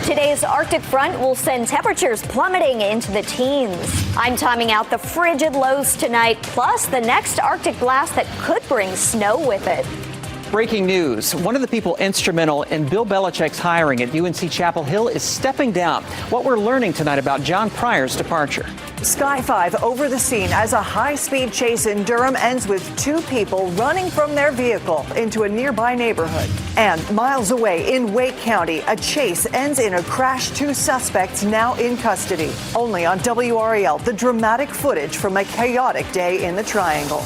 Today's Arctic front will send temperatures plummeting into the teens. I'm timing out the frigid lows tonight, plus the next Arctic blast that could bring snow with it. Breaking news. One of the people instrumental in Bill Belichick's hiring at UNC Chapel Hill is stepping down. What we're learning tonight about John Pryor's departure. Sky 5 over the scene as a high-speed chase in Durham ends with two people running from their vehicle into a nearby neighborhood. And miles away in Wake County, a chase ends in a crash. Two suspects now in custody. Only on WRAL, the dramatic footage from a chaotic day in the Triangle.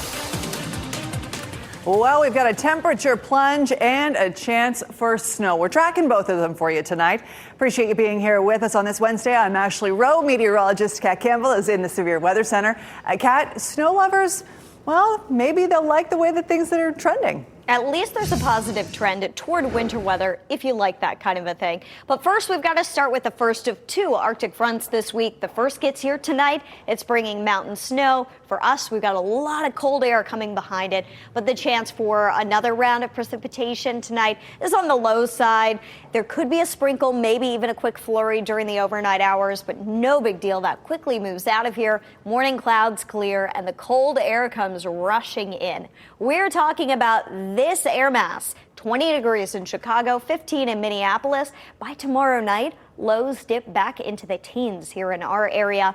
Well, we've got a temperature plunge and a chance for snow. We're tracking both of them for you tonight. Appreciate you being here with us on this Wednesday. I'm Ashley Rowe. Meteorologist Kat Campbell is in the Severe Weather Center. Kat, snow lovers, well, maybe they'll like the way that things that are trending. At least there's a positive trend toward winter weather if you like that kind of a thing. But first, we've got to start with the first of two Arctic fronts this week. The first gets here tonight. It's bringing mountain snow. For us, we've got a lot of cold air coming behind it. But the chance for another round of precipitation tonight is on the low side. There could be a sprinkle, maybe even a quick flurry during the overnight hours, but no big deal. That quickly moves out of here. Morning clouds clear and the cold air comes rushing in. We're talking about this air mass, 20 degrees in Chicago, 15 in Minneapolis. By tomorrow night, lows dip back into the teens here in our area.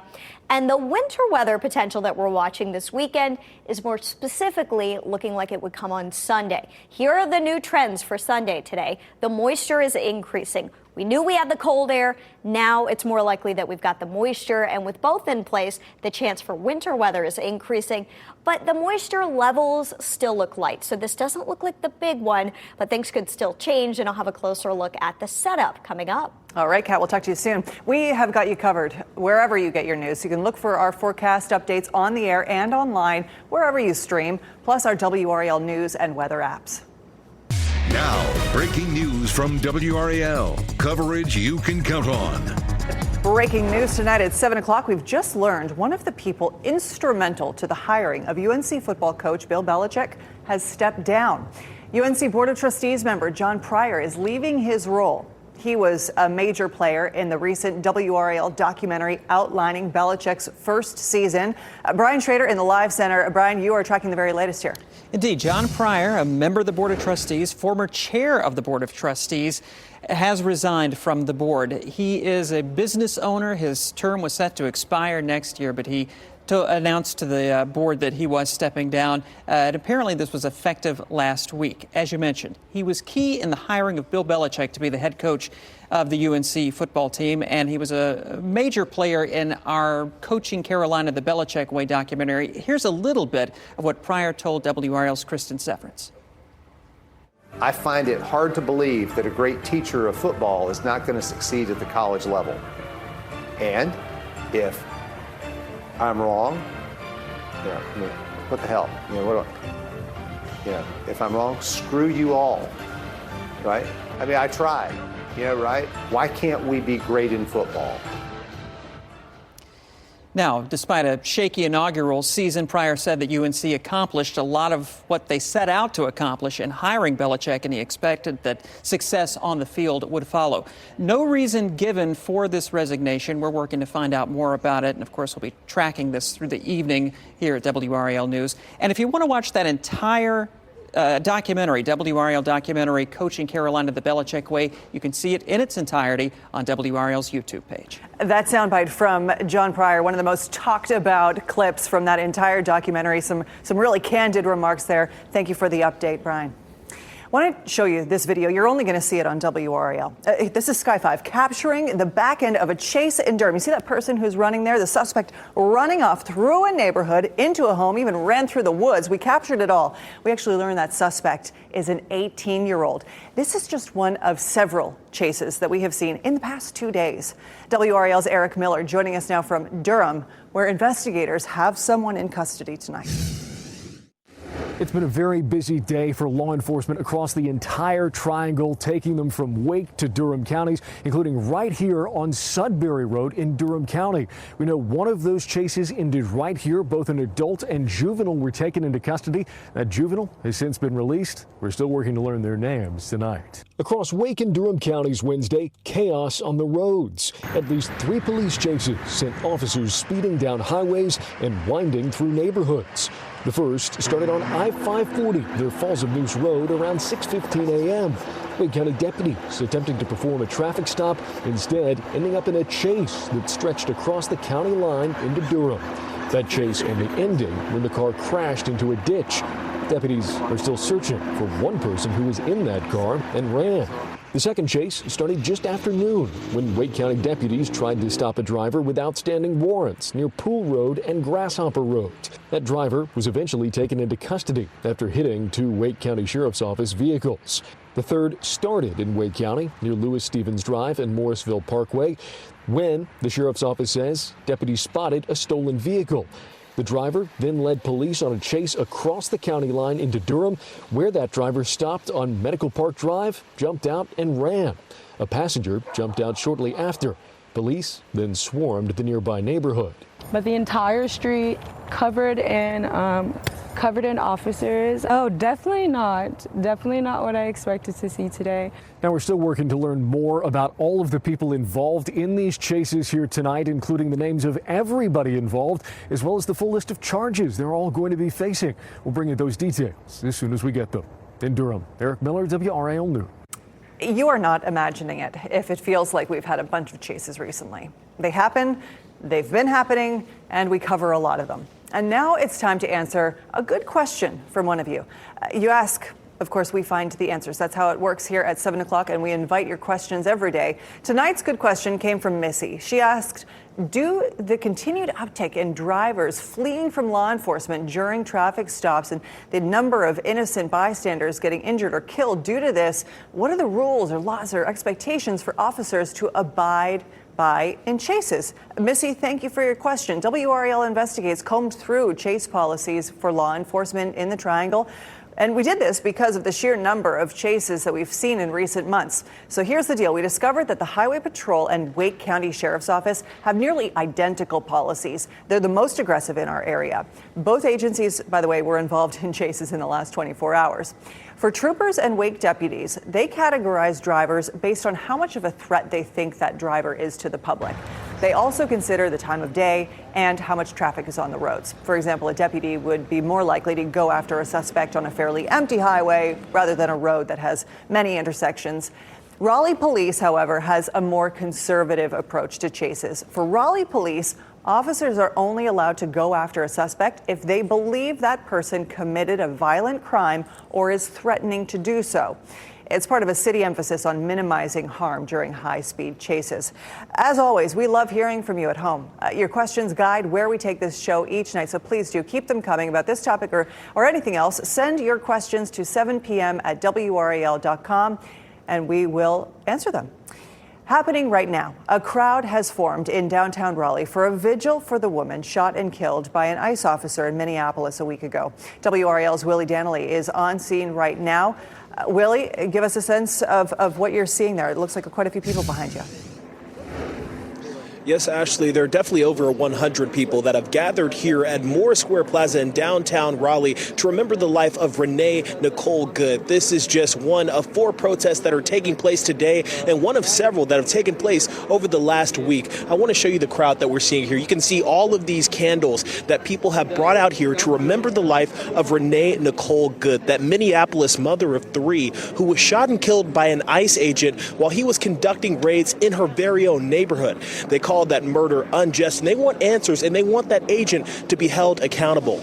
And the winter weather potential that we're watching this weekend is more specifically looking like it would come on Sunday. Here are the new trends for Sunday today. The moisture is increasing. We knew we had the cold air. Now it's more likely that we've got the moisture. And with both in place, the chance for winter weather is increasing. But the moisture levels still look light. So this doesn't look like the big one, but things could still change. And I'll have a closer look at the setup coming up. All right, Kat, we'll talk to you soon. We have got you covered wherever you get your news. You can look for our forecast updates on the air and online, wherever you stream, plus our WRAL news and weather apps. Now, breaking news from WRAL. Coverage you can count on. Breaking news tonight at 7 o'clock. We've just learned one of the people instrumental to the hiring of UNC football coach Bill Belichick has stepped down. UNC Board of Trustees member John Pryor is leaving his role. He was a major player in the recent WRAL documentary outlining Belichick's first season. Brian Schrader in the Live Center. Brian, you are tracking the very latest here. Indeed, John Pryor, a member of the Board of Trustees, former chair of the Board of Trustees, has resigned from the board. He is a business owner. His term was set to expire next year, but he announced to the board that he was stepping down. And apparently this was effective last week. As you mentioned, he was key in the hiring of Bill Belichick to be the head coach of the UNC football team, and he was a major player in our Coaching Carolina the Belichick Way documentary. Here's a little bit of what Pryor told WRAL's Kristen Severance. I find it hard to believe that a great teacher of football is not going to succeed at the college level. And if I'm wrong, what the hell? If I'm wrong, screw you all, right? I mean, I tried, right? Why can't we be great in football? Now, despite a shaky inaugural season, Pryor said that UNC accomplished a lot of what they set out to accomplish in hiring Belichick, and he expected that success on the field would follow. No reason given for this resignation. We're working to find out more about it, and of course, we'll be tracking this through the evening here at WRAL News. And if you want to watch that entire documentary, WRAL documentary, Coaching Carolina the Belichick Way, you can see it in its entirety on WRAL's YouTube page. That soundbite from John Pryor, one of the most talked about clips from that entire documentary. Some really candid remarks there. Thank you for the update, Brian. I want to show you this video. You're only going to see it on WRAL. This is Sky 5 capturing the back end of a chase in Durham. You see that person who's running there? The suspect running off through a neighborhood into a home, even ran through the woods. We captured it all. We actually learned that suspect is an 18-year-old. This is just one of several chases that we have seen in the past 2 days. WRAL's Eric Miller joining us now from Durham, where investigators have someone in custody tonight. It's been a very busy day for law enforcement across the entire Triangle, taking them from Wake to Durham counties, including right here on Sudbury Road in Durham County. We know one of those chases ended right here. Both an adult and juvenile were taken into custody. That juvenile has since been released. We're still working to learn their names tonight. Across Wake and Durham counties Wednesday, chaos on the roads. At least 3 police chases sent officers speeding down highways and winding through neighborhoods. The first started on I-540 near Falls of Moose Road around 6:15 a.m. Wake County deputies attempting to perform a traffic stop, instead ending up in a chase that stretched across the county line into Durham. That chase only ending when the car crashed into a ditch. Deputies are still searching for one person who was in that car and ran. The second chase started just after noon when Wake County deputies tried to stop a driver with outstanding warrants near Pool Road and Grasshopper Road. That driver was eventually taken into custody after hitting 2 Wake County Sheriff's Office vehicles. The third started in Wake County near Lewis Stevens Drive and Morrisville Parkway when, the Sheriff's Office says, deputies spotted a stolen vehicle. The driver then led police on a chase across the county line into Durham, where that driver stopped on Medical Park Drive, jumped out and ran. A passenger jumped out shortly after. Police then swarmed the nearby neighborhood. But the entire street covered in officers. Oh, definitely not. Definitely not what I expected to see today. Now we're still working to learn more about all of the people involved in these chases here tonight, including the names of everybody involved, as well as the full list of charges they're all going to be facing. We'll bring you those details as soon as we get them. In Durham, Eric Miller, WRAL News. You are not imagining it if it feels like we've had a bunch of chases recently. They happen, they've been happening, and we cover a lot of them. And now it's time to answer a good question from one of you. You ask, of course, we find the answers. That's how it works here at 7 o'clock, and we invite your questions every day. Tonight's good question came from Missy. She asked, do the continued uptick in drivers fleeing from law enforcement during traffic stops and the number of innocent bystanders getting injured or killed due to this, what are the rules or laws or expectations for officers to abide by in chases? Missy, thank you for your question. WRAL Investigates combed through chase policies for law enforcement in the Triangle. And we did this because of the sheer number of chases that we've seen in recent months. So here's the deal. We discovered that the Highway Patrol and Wake County Sheriff's Office have nearly identical policies. They're the most aggressive in our area. Both agencies, by the way, were involved in chases in the last 24 hours. For troopers and Wake deputies, they categorize drivers based on how much of a threat they think that driver is to the public. They also consider the time of day and how much traffic is on the roads. For example, a deputy would be more likely to go after a suspect on a fairly empty highway rather than a road that has many intersections. Raleigh Police, however, has a more conservative approach to chases. For Raleigh Police, officers are only allowed to go after a suspect if they believe that person committed a violent crime or is threatening to do so. It's part of a city emphasis on minimizing harm during high-speed chases. As always, we love hearing from you at home. Your questions guide where we take this show each night, so please do keep them coming about this topic or anything else. Send your questions to 7 p.m. at WRAL.com, and we will answer them. Happening right now, a crowd has formed in downtown Raleigh for a vigil for the woman shot and killed by an ICE officer in Minneapolis a week ago. WRAL's Willie Danley is on scene right now. Willie, give us a sense of what you're seeing there. It looks like quite a few people behind you. Yes, Ashley, there are definitely over 100 people that have gathered here at Moore Square Plaza in downtown Raleigh to remember the life of Renee Nicole Good. This is just one of 4 protests that are taking place today and one of several that have taken place over the last week. I want to show you the crowd that we're seeing here. You can see all of these candles that people have brought out here to remember the life of Renee Nicole Good, that Minneapolis mother of 3 who was shot and killed by an ICE agent while he was conducting raids in her very own neighborhood. They called that murder unjust, and they want answers, and they want that agent to be held accountable.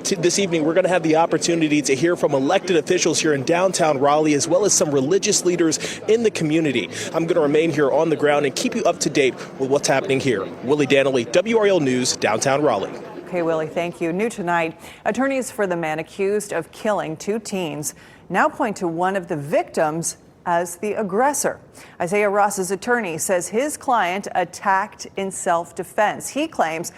This evening, we're going to have the opportunity to hear from elected officials here in downtown Raleigh, as well as some religious leaders in the community. I'm going to remain here on the ground and keep you up to date with what's happening here. Willie Danley, WRAL News, downtown Raleigh. Okay, Willie, thank you. New tonight, attorneys for the man accused of killing 2 teens now point to one of the victims as the aggressor. Isaiah Ross's attorney says his client attacked in self-defense. He claims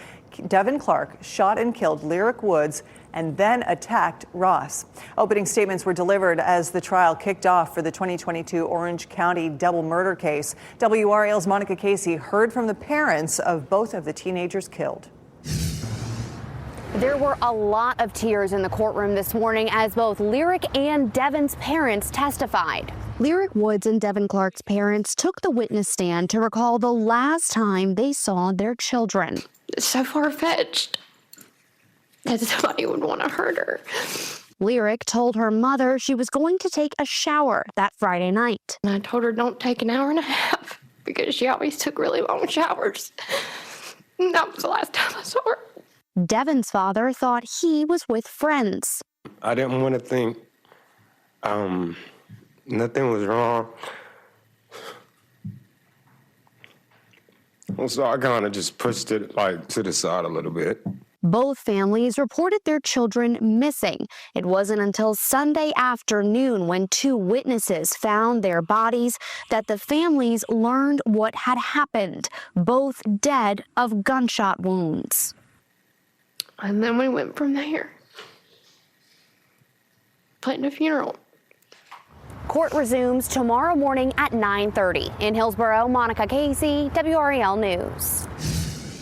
Devin Clark shot and killed Lyric Woods and then attacked Ross. Opening statements were delivered as the trial kicked off for the 2022 Orange County double murder case. WRAL's Monica Casey heard from the parents of both of the teenagers killed. There were a lot of tears in the courtroom this morning as both Lyric and Devin's parents testified. Lyric Woods and Devin Clark's parents took the witness stand to recall the last time they saw their children. It's so far-fetched that somebody would want to hurt her. Lyric told her mother she was going to take a shower that Friday night. And I told her don't take an hour and a half because she always took really long showers. And that was the last time I saw her. Devin's father thought he was with friends. I didn't want to think nothing was wrong. So I kind of just pushed it to the side a little bit. Both families reported their children missing. It wasn't until Sunday afternoon, when 2 witnesses found their bodies, that the families learned what had happened, both dead of gunshot wounds. And then we went from there. Planning a funeral. Court resumes tomorrow morning at 9:30. In Hillsborough, Monica Casey, WRAL News.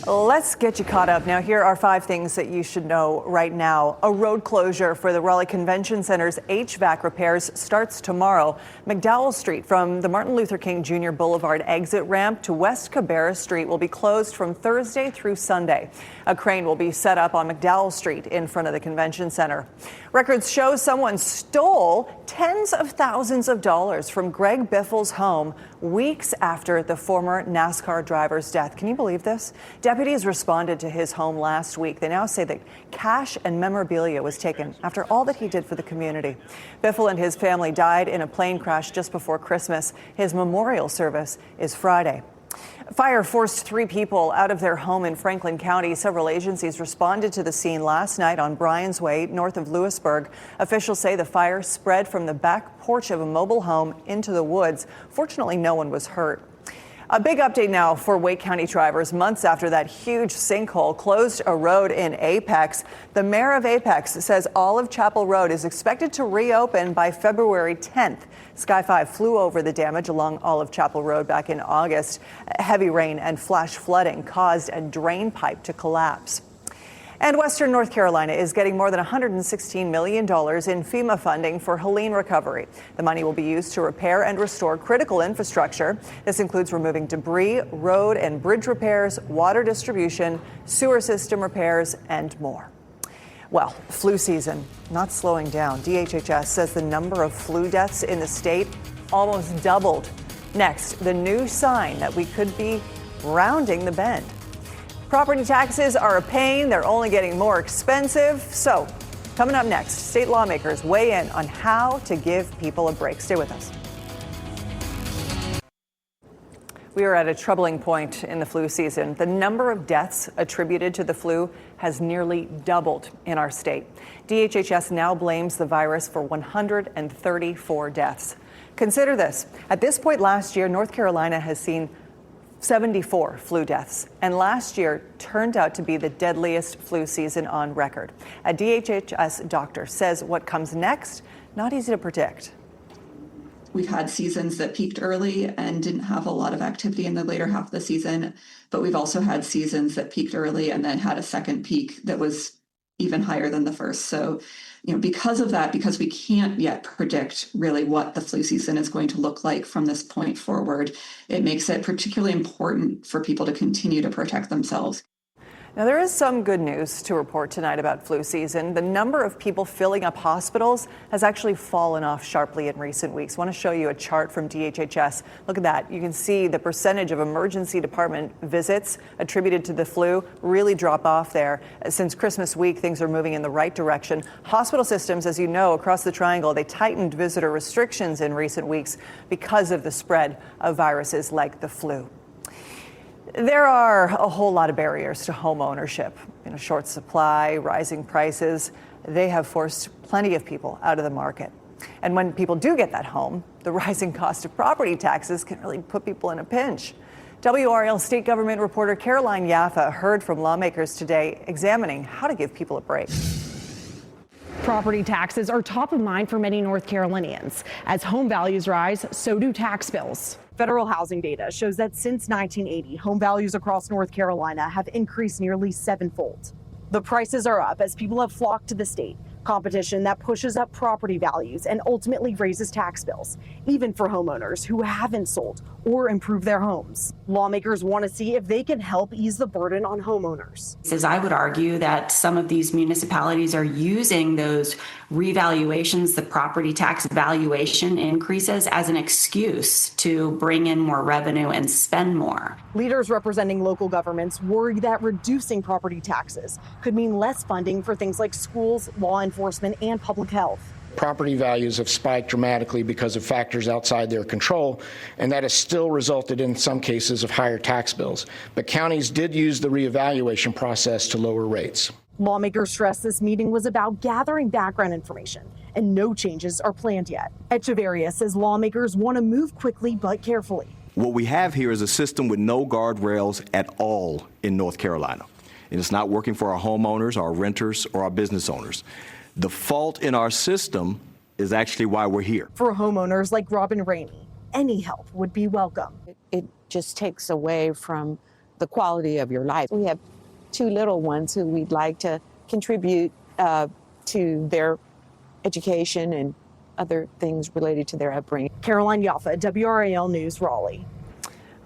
Let's get you caught up. Now, here are 5 things that you should know right now. A road closure for the Raleigh Convention Center's HVAC repairs starts tomorrow. McDowell Street from the Martin Luther King Jr. Boulevard exit ramp to West Cabarrus Street will be closed from Thursday through Sunday. A crane will be set up on McDowell Street in front of the convention center. Records show someone stole tens of thousands of dollars from Greg Biffle's home weeks after the former NASCAR driver's death. Can you believe this? Deputies responded to his home last week. They now say that cash and memorabilia was taken after all that he did for the community. Biffle and his family died in a plane crash just before Christmas. His memorial service is Friday. Fire forced 3 people out of their home in Franklin County. Several agencies responded to the scene last night on Bryan's Way, north of Lewisburg. Officials say the fire spread from the back porch of a mobile home into the woods. Fortunately, no one was hurt. A big update now for Wake County drivers. Months after that huge sinkhole closed a road in Apex, the mayor of Apex says Olive Chapel Road is expected to reopen by February 10th. Sky 5 flew over the damage along Olive Chapel Road back in August. Heavy rain and flash flooding caused a drain pipe to collapse. And Western North Carolina is getting more than $116 million in FEMA funding for Helene recovery. The money will be used to repair and restore critical infrastructure. This includes removing debris, road and bridge repairs, water distribution, sewer system repairs, and more. Well, flu season not slowing down. DHHS says the number of flu deaths in the state almost doubled. Next, the new sign that we could be rounding the bend. Property taxes are a pain. They're only getting more expensive. So, coming up next, state lawmakers weigh in on how to give people a break. Stay with us. We are at a troubling point in the flu season. The number of deaths attributed to the flu has nearly doubled in our state. DHHS now blames the virus for 134 deaths. Consider this. At this point last year, North Carolina has seen 74 flu deaths, and last year turned out to be the deadliest flu season on record. A DHHS doctor says what comes next, not easy to predict. We've had seasons that peaked early and didn't have a lot of activity in the later half of the season, but we've also had seasons that peaked early and then had a second peak that was even higher than the first. So, because of that, because we can't yet predict really what the flu season is going to look like from this point forward, it makes it particularly important for people to continue to protect themselves. Now, there is some good news to report tonight about flu season. The number of people filling up hospitals has actually fallen off sharply in recent weeks. I want to show you a chart from DHHS. Look at that. You can see the percentage of emergency department visits attributed to the flu really drop off there. Since Christmas week, things are moving in the right direction. Hospital systems, as you know, across the triangle, they tightened visitor restrictions in recent weeks because of the spread of viruses like the flu. There are a whole lot of barriers to home ownership. Short supply, rising prices, they have forced plenty of people out of the market. And when people do get that home, the rising cost of property taxes can really put people in a pinch. WRAL state government reporter Caroline Yaffa heard from lawmakers today examining how to give people a break. Property taxes are top of mind for many North Carolinians. As home values rise, so do tax bills. Federal housing data shows that since 1980, home values across North Carolina have increased nearly 7-fold. The prices are up as people have flocked to the state, Competition that pushes up property values and ultimately raises tax bills, even for homeowners who haven't sold or improved their homes. Lawmakers want to see if they can help ease the burden on homeowners. As I would argue that some of these municipalities are using those revaluations, the property tax valuation increases, as an excuse to bring in more revenue and spend more. Leaders representing local governments worry that reducing property taxes could mean less funding for things like schools, law enforcement, and public health. Property values have spiked dramatically because of factors outside their control, and that has still resulted in some cases of higher tax bills. But counties did use the reevaluation process to lower rates. Lawmakers stressed this meeting was about gathering background information, and no changes are planned yet. Echeverria says lawmakers want to move quickly but carefully. What we have here is a system with no guardrails at all in North Carolina. And it's not working for our homeowners, our renters, or our business owners. The fault in our system is actually why we're here. For homeowners like Robin Rainey, any help would be welcome. It just takes away from the quality of your life. We have 2 little ones who we'd like to contribute to their education and other things related to their upbringing. Caroline Yaffa, WRAL News, Raleigh.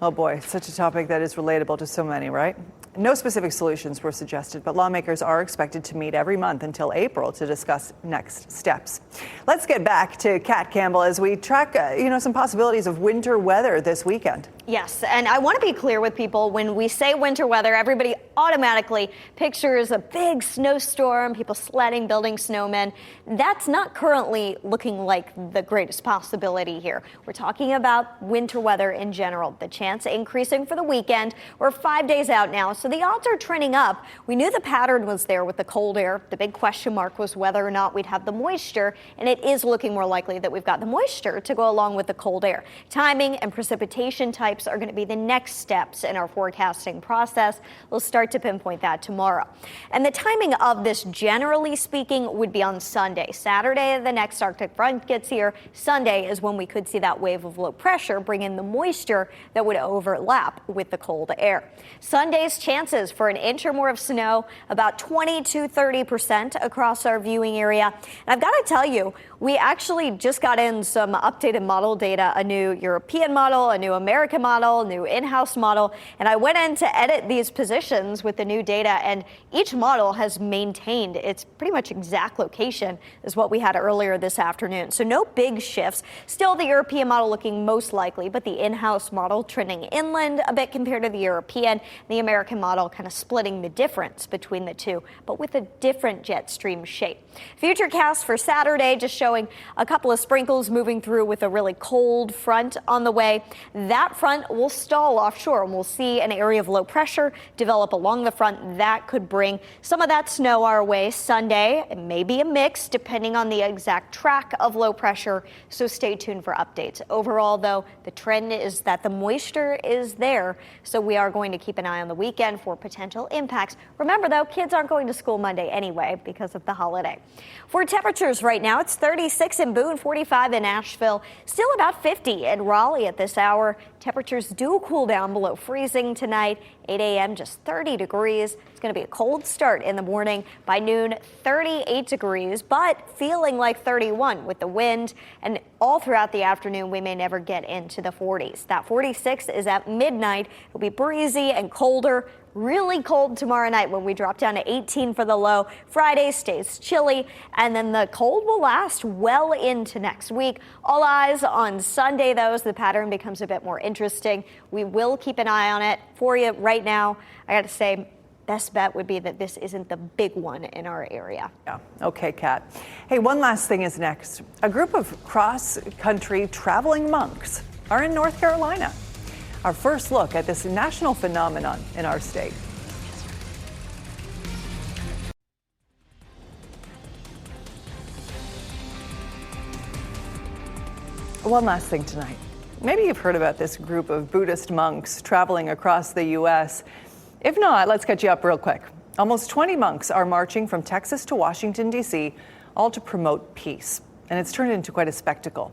Oh boy, such a topic that is relatable to so many, right? No specific solutions were suggested, but lawmakers are expected to meet every month until April to discuss next steps. Let's get back to Kat Campbell as we track, some possibilities of winter weather this weekend. Yes, and I want to be clear with people. When we say winter weather, everybody automatically pictures a big snowstorm, people sledding, building snowmen. That's not currently looking like the greatest possibility here. We're talking about winter weather in general. The chance increasing for the weekend. We're 5 days out now, so the odds are trending up. We knew the pattern was there with the cold air. The big question mark was whether or not we'd have the moisture, and it is looking more likely that we've got the moisture to go along with the cold air. Timing and precipitation types are going to be the next steps in our forecasting process. We'll start to pinpoint that tomorrow. And the timing of this, generally speaking, would be on Sunday. Saturday, the next Arctic front gets here. Sunday is when we could see that wave of low pressure bring in the moisture that would overlap with the cold air. Sunday's chances for an inch or more of snow, about 20 to 30% across our viewing area. And I've got to tell you, we actually just got in some updated model data, a new European model, a new American model, new in-house model, and I went in to edit these positions with the new data, and each model has maintained its pretty much exact location as what we had earlier this afternoon. So no big shifts. Still the European model looking most likely, but the in-house model trending inland a bit compared to the European, the American model kind of splitting the difference between the two, but with a different jet stream shape. Futurecast for Saturday just showing a couple of sprinkles moving through with a really cold front on the way. That front will stall offshore, and we'll see an area of low pressure develop along the front. That could bring some of that snow our way Sunday. It may be a mix depending on the exact track of low pressure, so stay tuned for updates. Overall, though, the trend is that the moisture is there, so we are going to keep an eye on the weekend for potential impacts. Remember, though, kids aren't going to school Monday anyway because of the holiday. For temperatures right now, it's 36 in Boone, 45 in Asheville, still about 50 in Raleigh at this hour. Temperatures do cool down below freezing tonight. 8 a.m. just 30 degrees. It's going to be a cold start in the morning. By noon, 38 degrees, but feeling like 31 with the wind. And all throughout the afternoon, we may never get into the 40s. That 46 is at midnight. It'll be breezy and colder. Really cold tomorrow night when we drop down to 18 for the low. Friday stays chilly, and then the cold will last well into next week. All eyes on Sunday, though, as the pattern becomes a bit more interesting. We will keep an eye on it for you right now. I got to say, best bet would be that this isn't the big one in our area. Yeah. Okay, Kat. Hey, one last thing is next. A group of cross-country traveling monks are in North Carolina. Our first look at this national phenomenon in our state. One last thing tonight. Maybe you've heard about this group of Buddhist monks traveling across the U.S. If not, let's catch you up real quick. Almost 20 monks are marching from Texas to Washington, D.C., all to promote peace. And it's turned into quite a spectacle.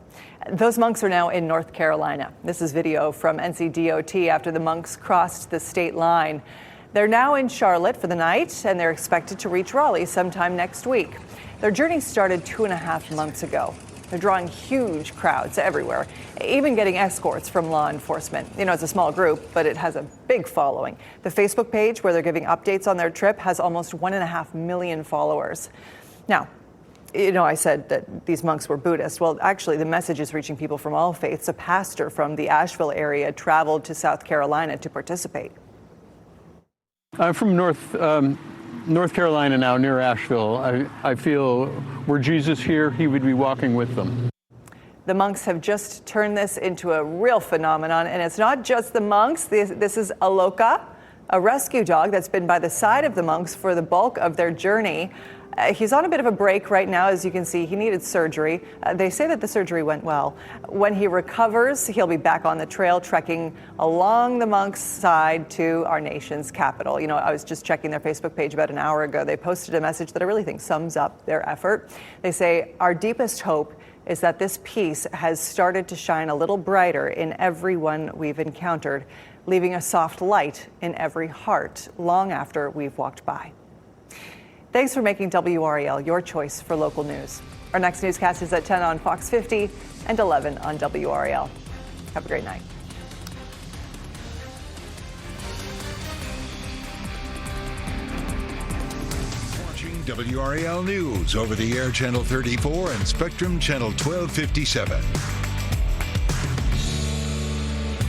Those monks are now in North Carolina. This is video from NCDOT after the monks crossed the state line. They're now in Charlotte for the night, and they're expected to reach Raleigh sometime next week. Their journey started 2.5 months ago. They're drawing huge crowds everywhere, even getting escorts from law enforcement. You know, it's a small group, but it has a big following. The Facebook page where they're giving updates on their trip has almost 1.5 million followers. Now, you know, I said that these monks were Buddhist. Well, actually, the message is reaching people from all faiths. A pastor from the Asheville area traveled to South Carolina to participate. I'm from North Carolina now, near Asheville. I feel were Jesus here, he would be walking with them. The monks have just turned this into a real phenomenon, and it's not just the monks. This is Aloka, a rescue dog that's been by the side of the monks for the bulk of their journey. He's on a bit of a break right now. As you can see, he needed surgery. They say that the surgery went well. When he recovers, he'll be back on the trail, trekking along the monks' side to our nation's capital. You know, I was just checking their Facebook page about an hour ago. They posted a message that I really think sums up their effort. They say, "Our deepest hope is that this peace has started to shine a little brighter in everyone we've encountered, leaving a soft light in every heart long after we've walked by." Thanks for making WRAL your choice for local news. Our next newscast is at 10 on Fox 50 and 11 on WRAL. Have a great night. Watching WRAL News over the air Channel 34 and Spectrum Channel 1257.